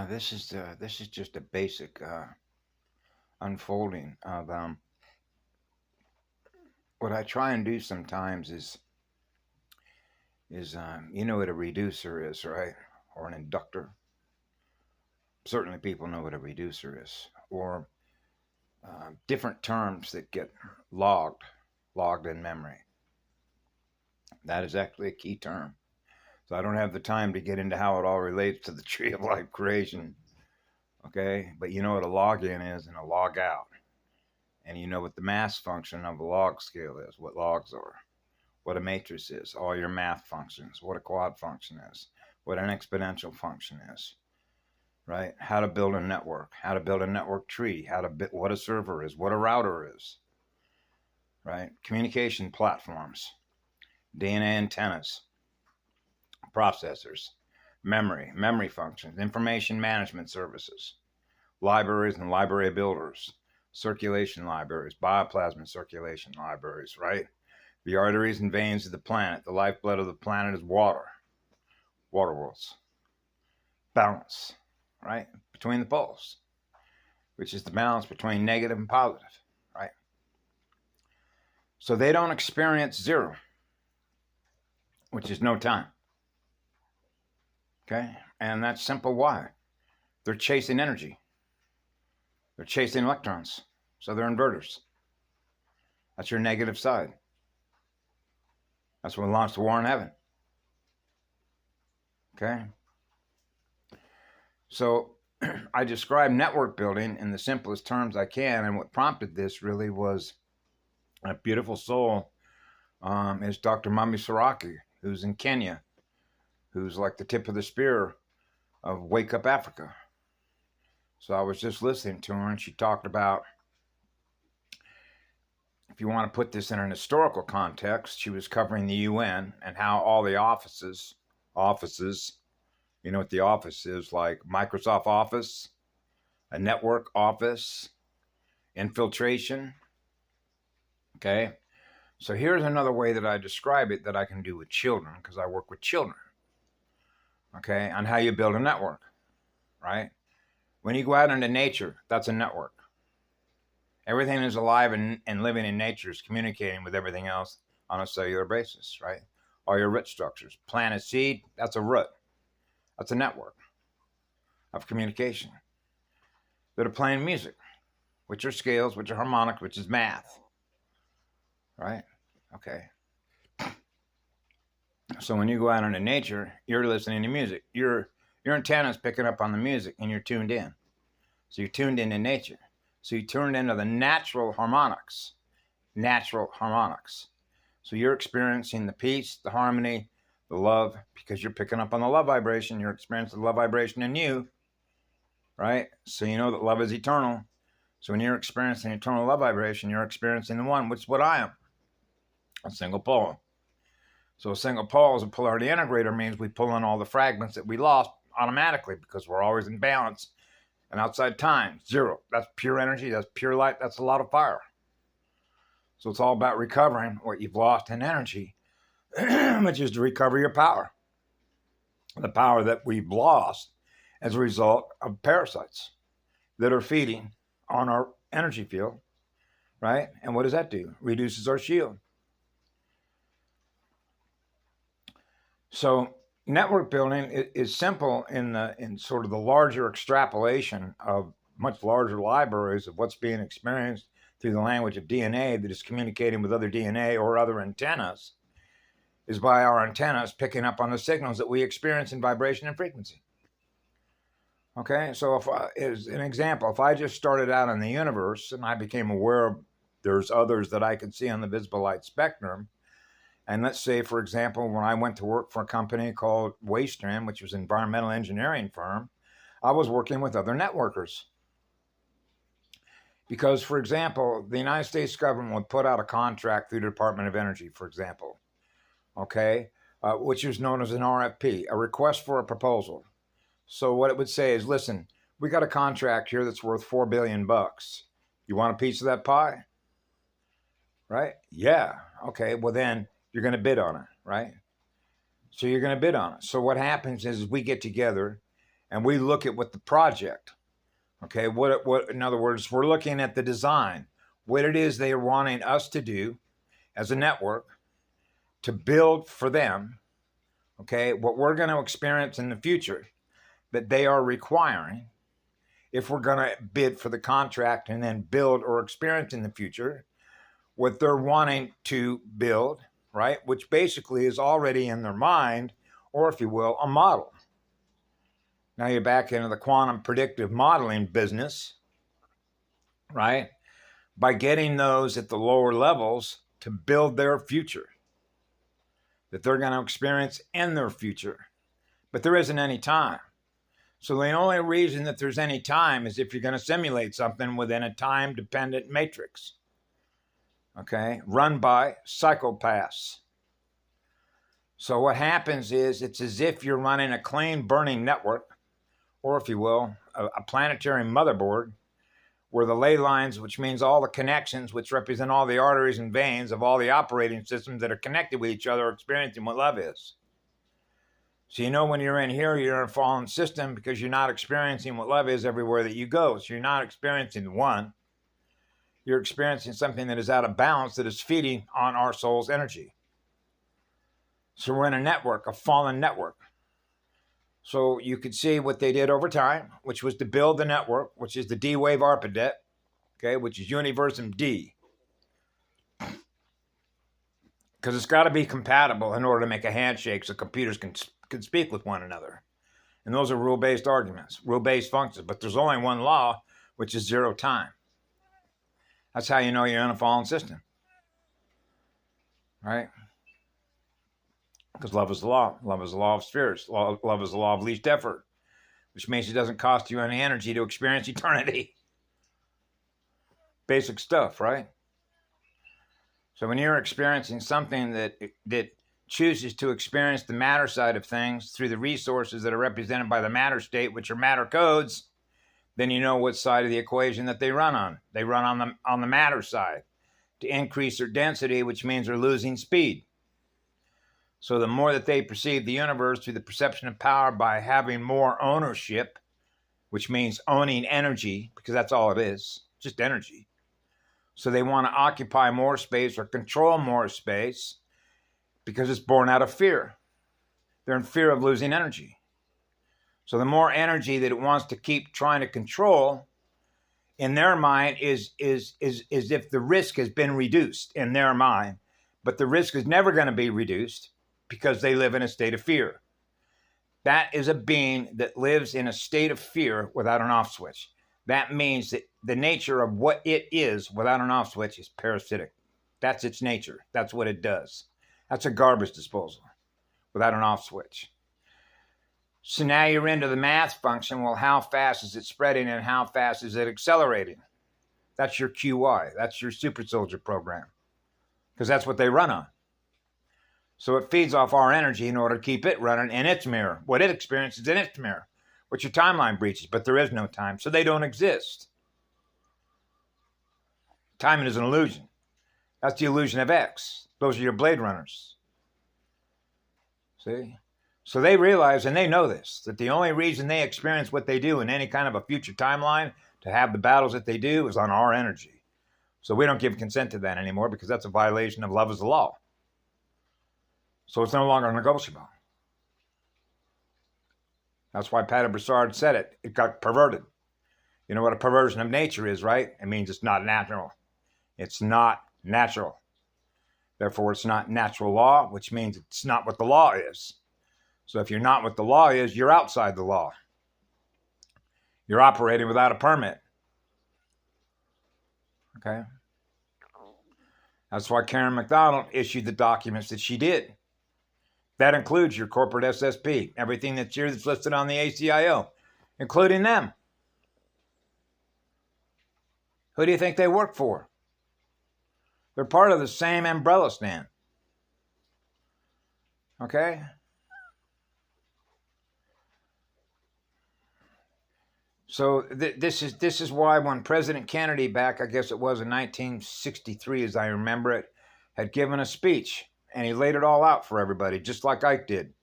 This is just a basic unfolding of what I try and do sometimes is you know what a reducer is, right? Or an inductor. Certainly, people know what a reducer is, or different terms that get logged in memory. That is actually a key term. So I don't have the time to get into how it all relates to the tree of life creation. Okay, but you know what a log in is and a log out. And you know what the mass function of a log scale is, what logs are, what a matrix is, all your math functions, what a quad function is, what an exponential function is, right? How to build a network, how to build a network tree, what a server is, what a router is, right? Communication platforms, DNA antennas, processors, memory functions, information management services, libraries and library builders, circulation libraries, bioplasma circulation libraries, right? The arteries and veins of the planet, the lifeblood of the planet is water, water worlds, balance, right? Between the poles, which is the balance between negative and positive, right? So they don't experience zero, which is no time. Okay? And that's simple why. They're chasing energy. They're chasing electrons. So they're inverters. That's your negative side. That's what launched the war in heaven. Okay? So I describe network building in the simplest terms I can. And what prompted this really was a beautiful soul is Dr. Mami Saraki, who's in Kenya, who's like the tip of the spear of Wake Up Africa. So I was just listening to her, and she talked about, if you want to put this in an historical context, she was covering the UN and how all the offices, you know what the office is, like Microsoft Office, a network office, infiltration. Okay. So here's another way that I describe it that I can do with children, because I work with children. Okay. On how you build a network, right? When you go out into nature, that's a network. Everything is alive and living in nature is communicating with everything else on a cellular basis, right? All your root structures. Plant a seed, that's a root. That's a network of communication. That are playing music, which are scales, which are harmonics, which is math, right? Okay. So when you go out into nature, you're listening to music. Your antenna is picking up on the music and you're tuned in. So you're tuned into nature. So you turned into the natural harmonics. So you're experiencing the peace, the harmony, the love, because you're picking up on the love vibration. You're experiencing the love vibration in you, right? So you know that love is eternal. So when you're experiencing eternal love vibration, you're experiencing the one, which is what I am, a single pole. So a single pole as a polarity integrator means we pull in all the fragments that we lost automatically because we're always in balance. And outside time, zero. That's pure energy. That's pure light. That's a lot of fire. So it's all about recovering what you've lost in energy, which is to recover your power. The power that we've lost as a result of parasites that are feeding on our energy field, right? And what does that do? Reduces our shield. So network building is simple in sort of the larger extrapolation of much larger libraries of what's being experienced through the language of DNA that is communicating with other DNA or other antennas, is by our antennas picking up on the signals that we experience in vibration and frequency. Okay, so as an example, if I just started out in the universe and I became aware of there's others that I could see on the visible light spectrum, and let's say, for example, when I went to work for a company called Waystream, which was an environmental engineering firm, I was working with other networkers. Because, for example, the United States government would put out a contract through the Department of Energy, for example, okay, which is known as an RFP, a request for a proposal. So what it would say is, listen, we got a contract here that's worth $4 billion. You want a piece of that pie? Right? Yeah. Okay, well then, you're going to bid on it, right? So you're going to bid on it. So what happens is we get together and we look at what the project, okay, what in other words, we're looking at the design, what it is they are wanting us to do as a network to build for them, okay, what we're going to experience in the future that they are requiring if we're going to bid for the contract and then build or experience in the future what they're wanting to build, right? Which basically is already in their mind, or if you will, a model. Now you're back into the quantum predictive modeling business, right? By getting those at the lower levels to build their future that they're going to experience in their future. But there isn't any time. So the only reason that there's any time is if you're going to simulate something within a time-dependent matrix, okay, run by psychopaths. So what happens is it's as if you're running a clean burning network, or if you will, a planetary motherboard, where the ley lines, which means all the connections, which represent all the arteries and veins of all the operating systems that are connected with each other, are experiencing what love is. So you know when you're in here, you're in a fallen system because you're not experiencing what love is everywhere that you go. So you're not experiencing one. You're experiencing something that is out of balance, that is feeding on our soul's energy. So we're in a network, a fallen network. So you could see what they did over time, which was to build the network, which is the D-Wave ARPANET, okay, which is Universum D. Because it's got to be compatible in order to make a handshake so computers can speak with one another. And those are rule-based arguments, rule-based functions. But there's only one law, which is zero time. That's how you know you're in a fallen system. Right? Because love is the law. Love is the law of spirits. Love is the law of least effort, which means it doesn't cost you any energy to experience eternity. Basic stuff, right? So when you're experiencing something that chooses to experience the matter side of things through the resources that are represented by the matter state, which are matter codes, then you know what side of the equation that they run on. They run on the matter side to increase their density, which means they're losing speed. So the more that they perceive the universe through the perception of power by having more ownership, which means owning energy, because that's all it is, just energy. So they want to occupy more space or control more space because it's born out of fear. They're in fear of losing energy. So the more energy that it wants to keep trying to control in their mind is if the risk has been reduced in their mind, but the risk is never going to be reduced because they live in a state of fear. That is a being that lives in a state of fear without an off switch. That means that the nature of what it is without an off switch is parasitic. That's its nature. That's what it does. That's a garbage disposal without an off switch. So now you're into the math function. Well, how fast is it spreading and how fast is it accelerating? That's your QI. That's your super soldier program. Because that's what they run on. So it feeds off our energy in order to keep it running in its mirror. What it experiences in its mirror. Which your timeline breaches, but there is no time, so they don't exist. Time is an illusion. That's the illusion of X. Those are your Blade Runners. See? So they realize, and they know this, that the only reason they experience what they do in any kind of a future timeline to have the battles that they do is on our energy. So we don't give consent to that anymore because that's a violation of love is the law. So it's no longer negotiable. That's why Patty Broussard said it. It got perverted. You know what a perversion of nature is, right? It means it's not natural. It's not natural. Therefore, it's not natural law, which means it's not what the law is. So if you're not what the law is, you're outside the law. You're operating without a permit. Okay? That's why Karen McDonald issued the documents that she did. That includes your corporate SSP, everything that's here that's listed on the ACIO, including them. Who do you think they work for? They're part of the same umbrella stand. Okay? So this is why when President Kennedy back, I guess it was in 1963 as I remember it, had given a speech. And he laid it all out for everybody, just like Ike did.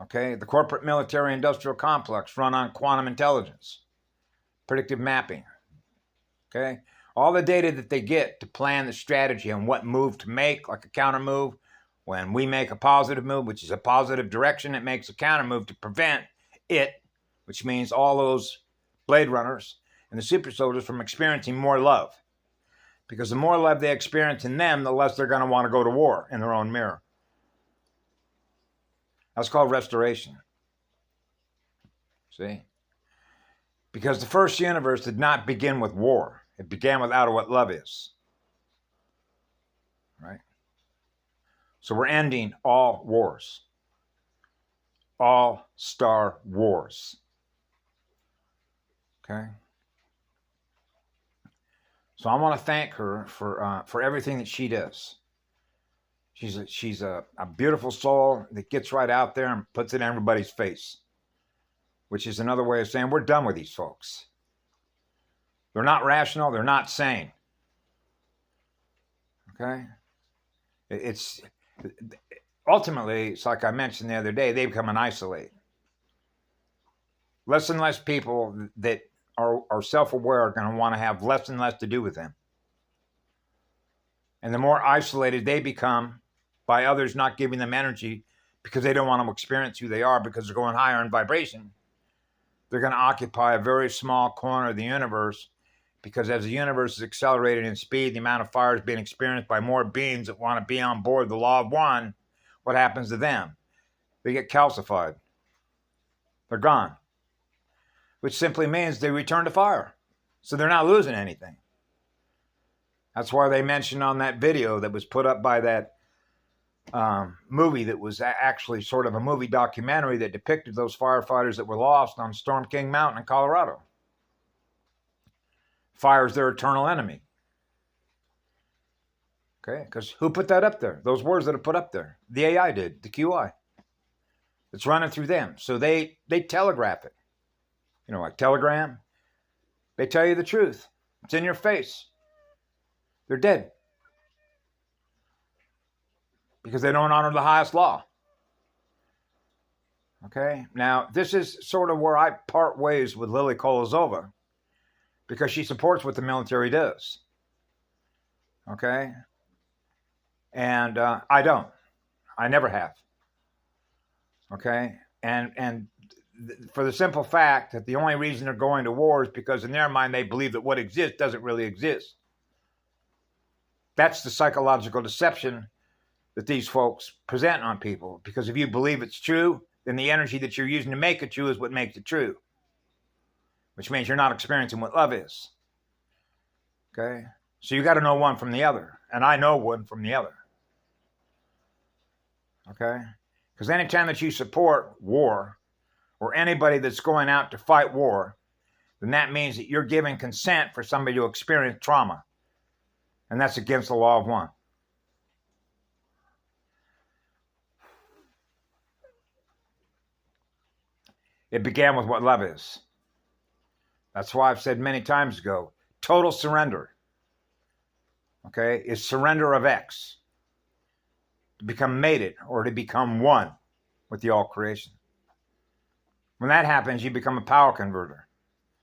Okay, the corporate military industrial complex run on quantum intelligence, predictive mapping. Okay, all the data that they get to plan the strategy on what move to make, like a counter move. When we make a positive move, which is a positive direction, it makes a counter move to prevent it, which means all those Blade Runners and the super soldiers from experiencing more love. Because the more love they experience in them, the less they're going to want to go to war in their own mirror. That's called restoration. See? Because the first universe did not begin with war. It began with out of what love is. Right? So we're ending all wars. All star wars. Okay? So I want to thank her for everything that she does. She's a beautiful soul that gets right out there and puts it in everybody's face, which is another way of saying we're done with these folks. They're not rational. They're not sane. Okay? It's ultimately, it's like I mentioned the other day, they become an isolate. Less and less people that are self-aware are going to want to have less and less to do with them. And the more isolated they become by others not giving them energy because they don't want to experience who they are because they're going higher in vibration, they're going to occupy a very small corner of the universe, because as the universe is accelerating in speed, the amount of fire is being experienced by more beings that want to be on board the law of one. What happens to them? They get calcified. They're gone. Which simply means they return to fire. So they're not losing anything. That's why they mentioned on that video that was put up by that movie that was actually sort of a movie documentary that depicted those firefighters that were lost on Storm King Mountain in Colorado. Fire is their eternal enemy. Okay, because who put that up there? Those words that are put up there. The AI did, the QI. It's running through them. So they telegraph it. You know, like Telegram. They tell you the truth. It's in your face. They're dead. Because they don't honor the highest law. Okay? Now, this is sort of where I part ways with Lily Kolozova, because she supports what the military does. Okay? And I don't. I never have. Okay? And for the simple fact that the only reason they're going to war is because in their mind they believe that what exists doesn't really exist. That's the psychological deception that these folks present on people. Because if you believe it's true, then the energy that you're using to make it true is what makes it true. Which means you're not experiencing what love is. Okay? So you got to know one from the other. And I know one from the other. Okay? Because anytime that you support war, or anybody that's going out to fight war, then that means that you're giving consent for somebody to experience trauma. And that's against the law of one. It began with what love is. That's why I've said many times ago, total surrender, okay, is surrender of X. To become mated or to become one with the all creation. When that happens, you become a power converter.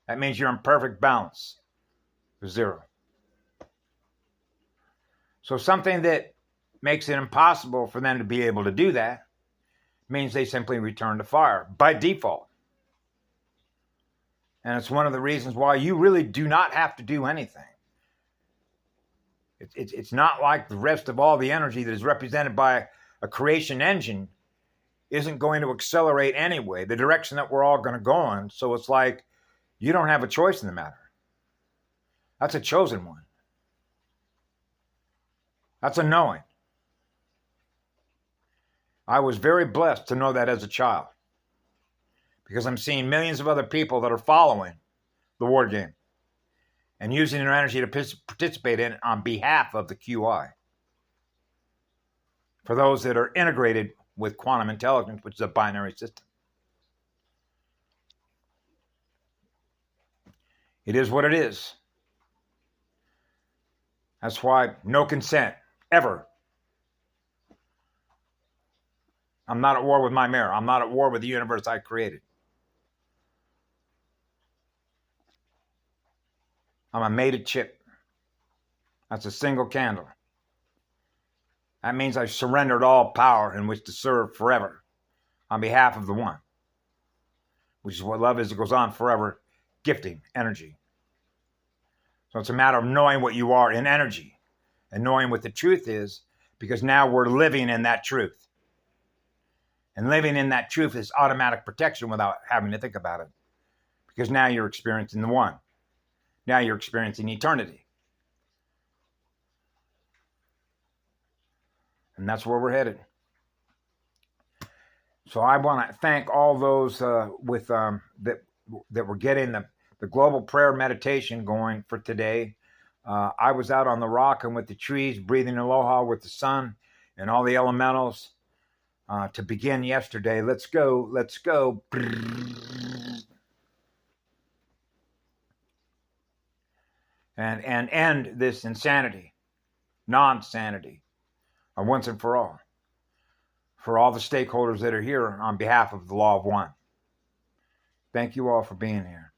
That means you're in perfect balance with zero. So something that makes it impossible for them to be able to do that means they simply return to fire by default. And it's one of the reasons why you really do not have to do anything. It's not like the rest of all the energy that is represented by a creation engine isn't going to accelerate anyway, the direction that we're all going to go in. So it's like you don't have a choice in the matter. That's a chosen one. That's a knowing. I was very blessed to know that as a child, because I'm seeing millions of other people that are following the war game and using their energy to participate in it on behalf of the QI. For those that are integrated with quantum intelligence, which is a binary system. It is what it is. That's why no consent, ever. I'm not at war with my mirror. I'm not at war with the universe I created. I'm a mated chip. That's a single candle. That means I've surrendered all power in which to serve forever on behalf of the one, which is what love is. It goes on forever, gifting energy. So it's a matter of knowing what you are in energy and knowing what the truth is, because now we're living in that truth. And living in that truth is automatic protection without having to think about it, because now you're experiencing the one. Now you're experiencing eternity. And that's where we're headed. So I want to thank all those that were getting the global prayer meditation going for today. I was out on the rock and with the trees, breathing aloha with the sun and all the elementals to begin yesterday. Let's go. Let's go. And end this insanity, non-sanity, once and for all the stakeholders that are here on behalf of the Law of One. Thank you all for being here.